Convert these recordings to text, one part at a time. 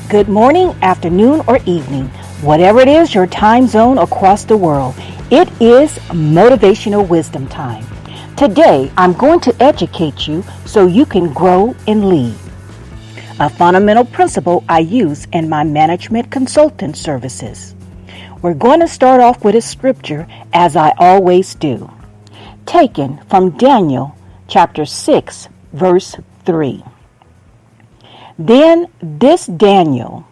Good morning, afternoon, or evening, whatever it is your time zone across the world. It is Motivational Wisdom Time. Today, I'm going to educate you so you can grow and lead. A fundamental principle I use in my management consultant services. We're going to start off with a scripture, as I always do, taken from Daniel chapter 6, verse 3. Then this Daniel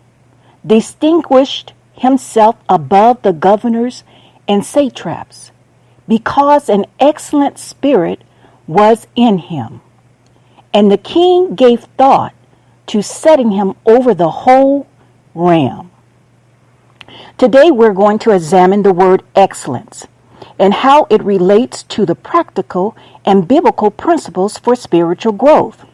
distinguished himself above the governors and satraps, because an excellent spirit was in him. And the king gave thought to setting him over the whole realm. Today we're going to examine the word excellence and how it relates to the practical and biblical principles for spiritual growth.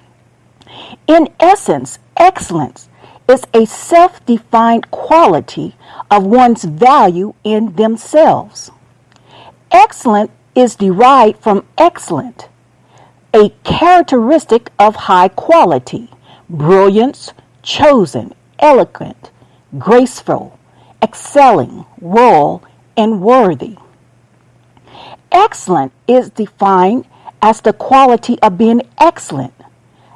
In essence, excellence is a self-defined quality of one's value in themselves. Excellent is derived from excellent, a characteristic of high quality, brilliance, chosen, eloquent, graceful, excelling, royal, and worthy. Excellent is defined as the quality of being excellent,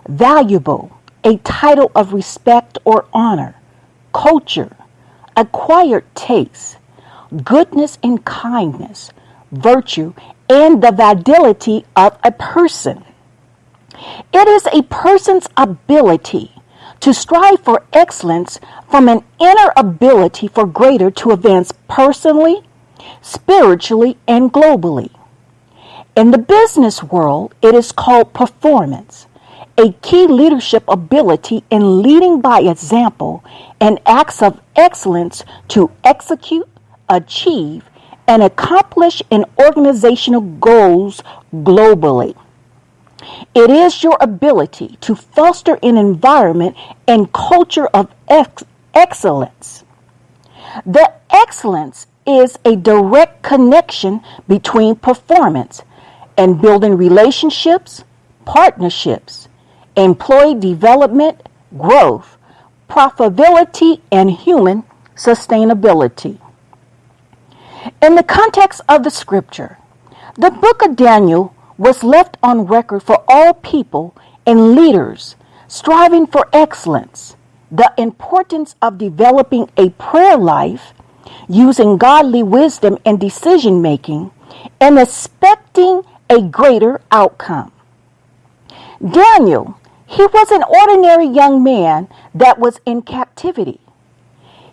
valuable, a title of respect or honor, culture, acquired taste, goodness and kindness, virtue, and the validity of a person. It is a person's ability to strive for excellence from an inner ability for greater to advance personally, spiritually, and globally. In the business world, it is called performance, a key leadership ability in leading by example and acts of excellence to execute, achieve, and accomplish an organizational goals globally. It is your ability to foster an environment and culture of excellence. The excellence is a direct connection between performance and building relationships, partnerships, employee development, growth, profitability, and human sustainability. In the context of the scripture, the book of Daniel was left on record for all people and leaders striving for excellence, the importance of developing a prayer life, using godly wisdom in decision making, and expecting a greater outcome. Daniel, he was an ordinary young man that was in captivity.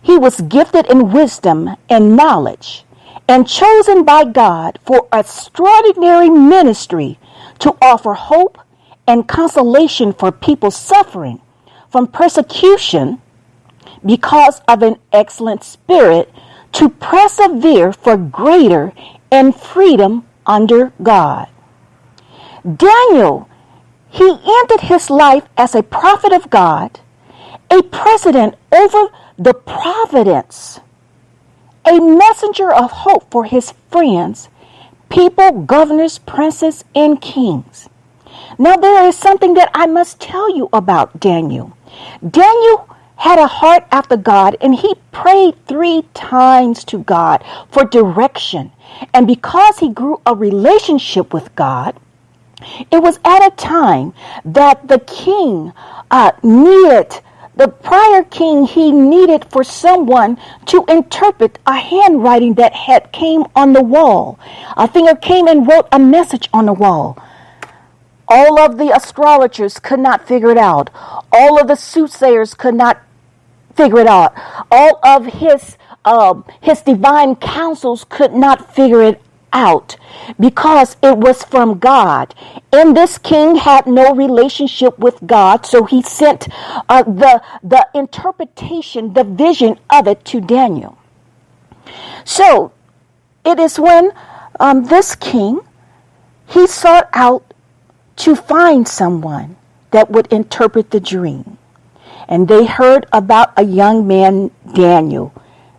He was gifted in wisdom and knowledge and chosen by God for extraordinary ministry to offer hope and consolation for people suffering from persecution because of an excellent spirit to persevere for greater and freedom under God. Daniel, he ended his life as a prophet of God, a president over the providence, a messenger of hope for his friends, people, governors, princes, and kings. Now there is something that I must tell you about Daniel. Daniel had a heart after God, and he prayed 3 times to God for direction. And because he grew a relationship with God, it was at a time that the king the prior king, he needed for someone to interpret a handwriting that had came on the wall. A finger came and wrote a message on the wall. All of the astrologers could not figure it out. All of the soothsayers could not figure it out. All of his divine counsels could not figure it out because it was from God. And this king had no relationship with God, so he sent the interpretation, the vision of it to Daniel. So it is when this king, he sought out to find someone that would interpret the dream. And they heard about a young man, Daniel,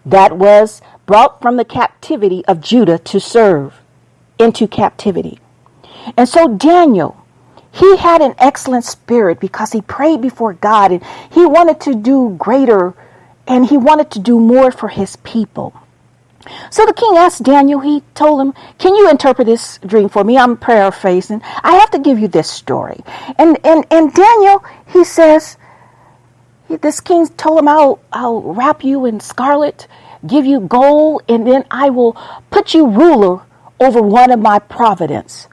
that was brought from the captivity of Judah to serve into captivity. And so Daniel, he had an excellent spirit because he prayed before God and he wanted to do greater and he wanted to do more for his people. So the king asked Daniel, he told him, can you interpret this dream for me? I'm paraphrasing. I have to give you this story. And Daniel, he says, this king told him, I'll wrap you in scarlet, give you gold, and then I will put you ruler over one of my province.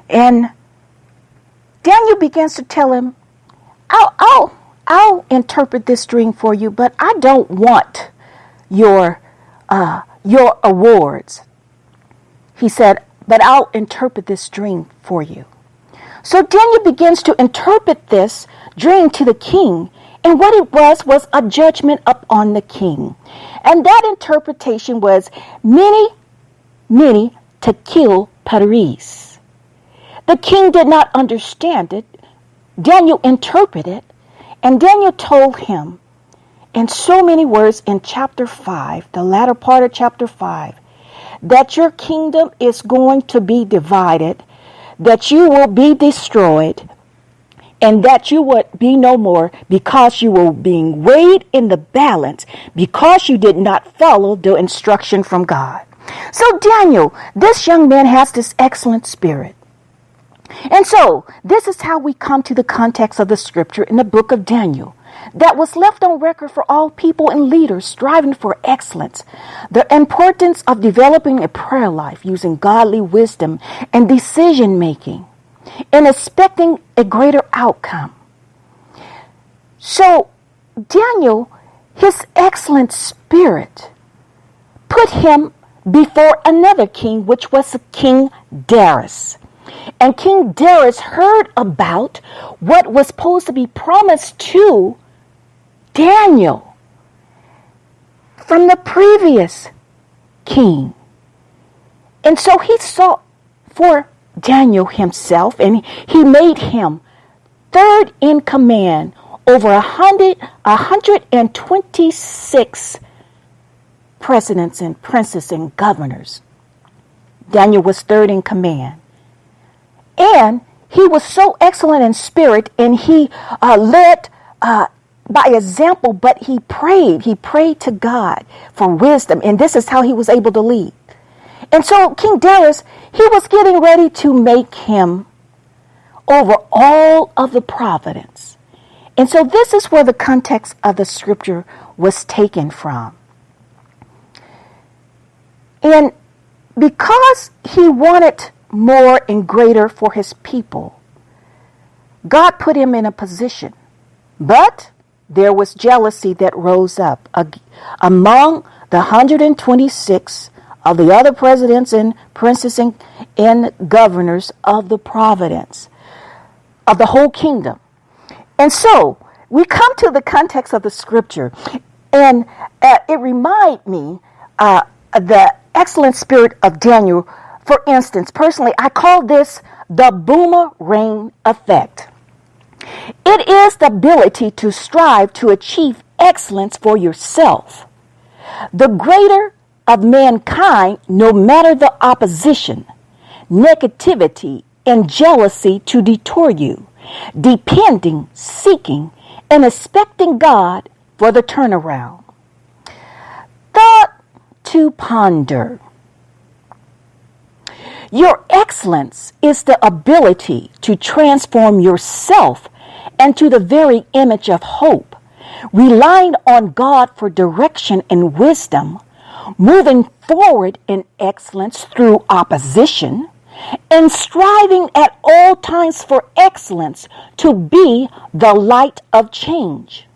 And Daniel begins to tell him, I'll interpret this dream for you, but I don't want your awards. He said, but I'll interpret this dream for you. So Daniel begins to interpret this dream to the king, and what it was a judgment upon the king. And that interpretation was many to kill Paris. The king did not understand it. Daniel interpreted, and Daniel told him in so many words in chapter 5, the latter part of chapter 5, that your kingdom is going to be divided, that you will be destroyed, and that you would be no more because you were being weighed in the balance because you did not follow the instruction from God. So Daniel, this young man has this excellent spirit. And so this is how we come to the context of the scripture in the book of Daniel that was left on record for all people and leaders striving for excellence. The importance of developing a prayer life using godly wisdom and decision making and expecting a greater outcome. So Daniel, his excellent spirit put him before another king, which was King Darius. And King Darius heard about what was supposed to be promised to Daniel from the previous king. And so he sought for Daniel himself, and he made him third in command over 126 presidents and princes and governors. Daniel was third in command. And he was so excellent in spirit, and he led by example, but he prayed. He prayed to God for wisdom, and this is how he was able to lead. And so King Darius, he was getting ready to make him over all of the province. And so this is where the context of the scripture was taken from. And because he wanted more and greater for his people, God put him in a position. But there was jealousy that rose up among the 126 of the other presidents and princes and governors of the province, of the whole kingdom. And so we come to the context of the scripture, and it reminds me the excellent spirit of Daniel. For instance, personally, I call this the boomerang effect. It is the ability to strive to achieve excellence for yourself. The greater of mankind, no matter the opposition, negativity, and jealousy to detour you, depending, seeking, and expecting God for the turnaround. Thought to ponder. Your excellence is the ability to transform yourself into the very image of hope, relying on God for direction and wisdom, moving forward in excellence through opposition, and striving at all times for excellence to be the light of change.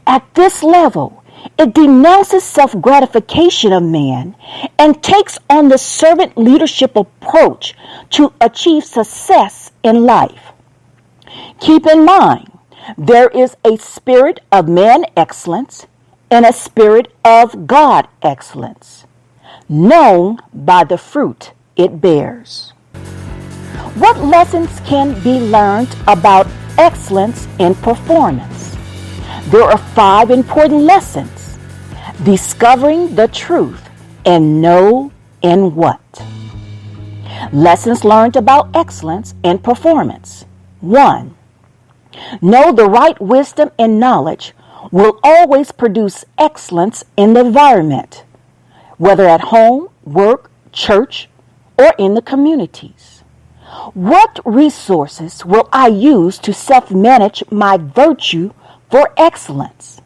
At this level, it denounces self-gratification of man and takes on the servant leadership approach to achieve success in life. Keep in mind, there is a spirit of man excellence and a spirit of God excellence, known by the fruit it bears. What lessons can be learned about excellence in performance? There are 5 important lessons. Discovering the truth and know in what. Lessons learned about excellence in performance. 1. Know the right wisdom and knowledge will always produce excellence in the environment, whether at home, work, church, or in the communities. What resources will I use to self-manage my virtue for excellence?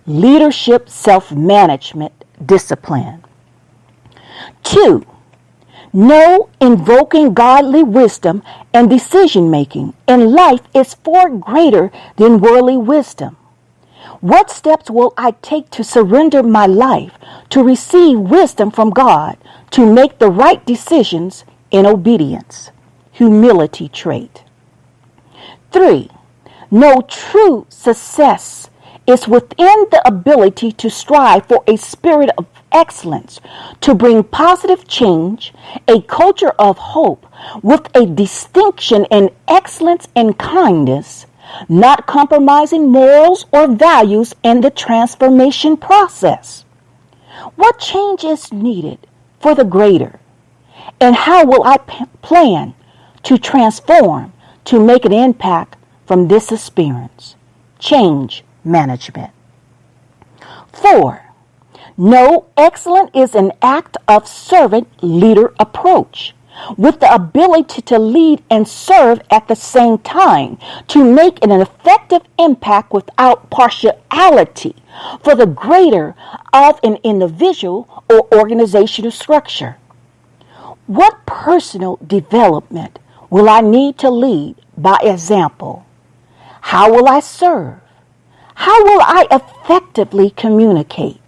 Leadership self-management discipline. 2. Know invoking godly wisdom and decision-making in life is far greater than worldly wisdom. What steps will I take to surrender my life to receive wisdom from God to make the right decisions in obedience? Humility trait. 3. Know true success is within the ability to strive for a spirit of excellence, to bring positive change, a culture of hope with a distinction in excellence and kindness, not compromising morals or values in the transformation process. What change is needed for the greater? And how will I plan to transform to make an impact from this experience? Change management. 4. Know excellence is an act of servant leader approach, with the ability to lead and serve at the same time, to make an effective impact without partiality for the greater of an individual or organizational structure. What personal development will I need to lead by example? How will I serve? How will I effectively communicate?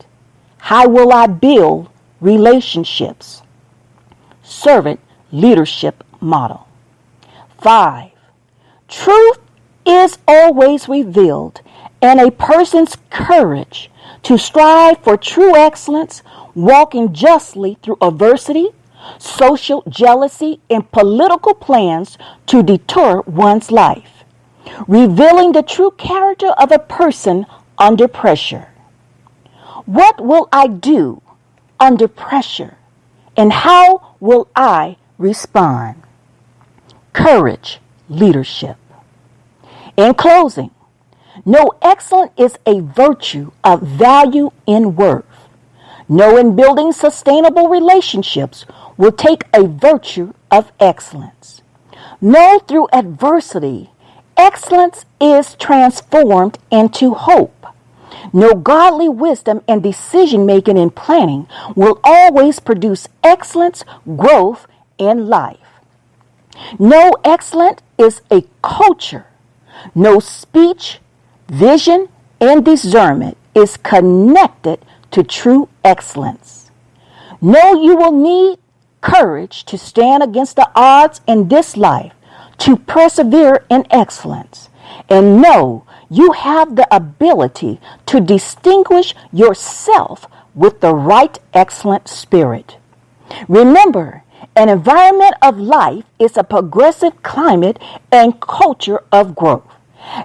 How will I build relationships? Servant leadership model. 5. Truth is always revealed, and a person's courage to strive for true excellence, walking justly through adversity, social jealousy, and political plans to deter one's life, revealing the true character of a person under pressure. What will I do under pressure, and how will I respond? Courage, leadership. In closing, know excellence is a virtue of value and worth. Know in building sustainable relationships will take a virtue of excellence. Know through adversity, excellence is transformed into hope. Know godly wisdom and decision-making and planning will always produce excellence, growth, in life. Know excellence is a culture. Know speech, vision, and discernment is connected to true excellence. Know you will need courage to stand against the odds in this life, to persevere in excellence. And know you have the ability to distinguish yourself with the right excellent spirit. Remember, an environment of life is a progressive climate and culture of growth.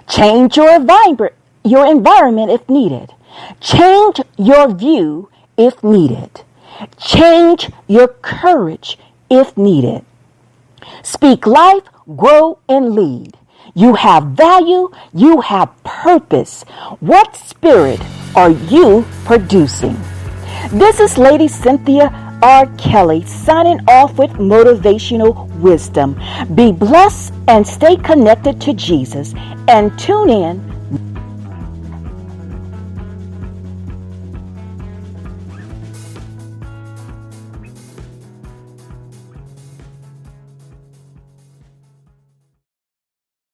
Change your environment if needed. Change your view if needed. Change your courage if needed. Speak life, grow, and lead. You have value. You have purpose. What spirit are you producing? This is Lady Cynthia R. Kelly signing off with motivational wisdom. Be blessed and stay connected to Jesus, and tune in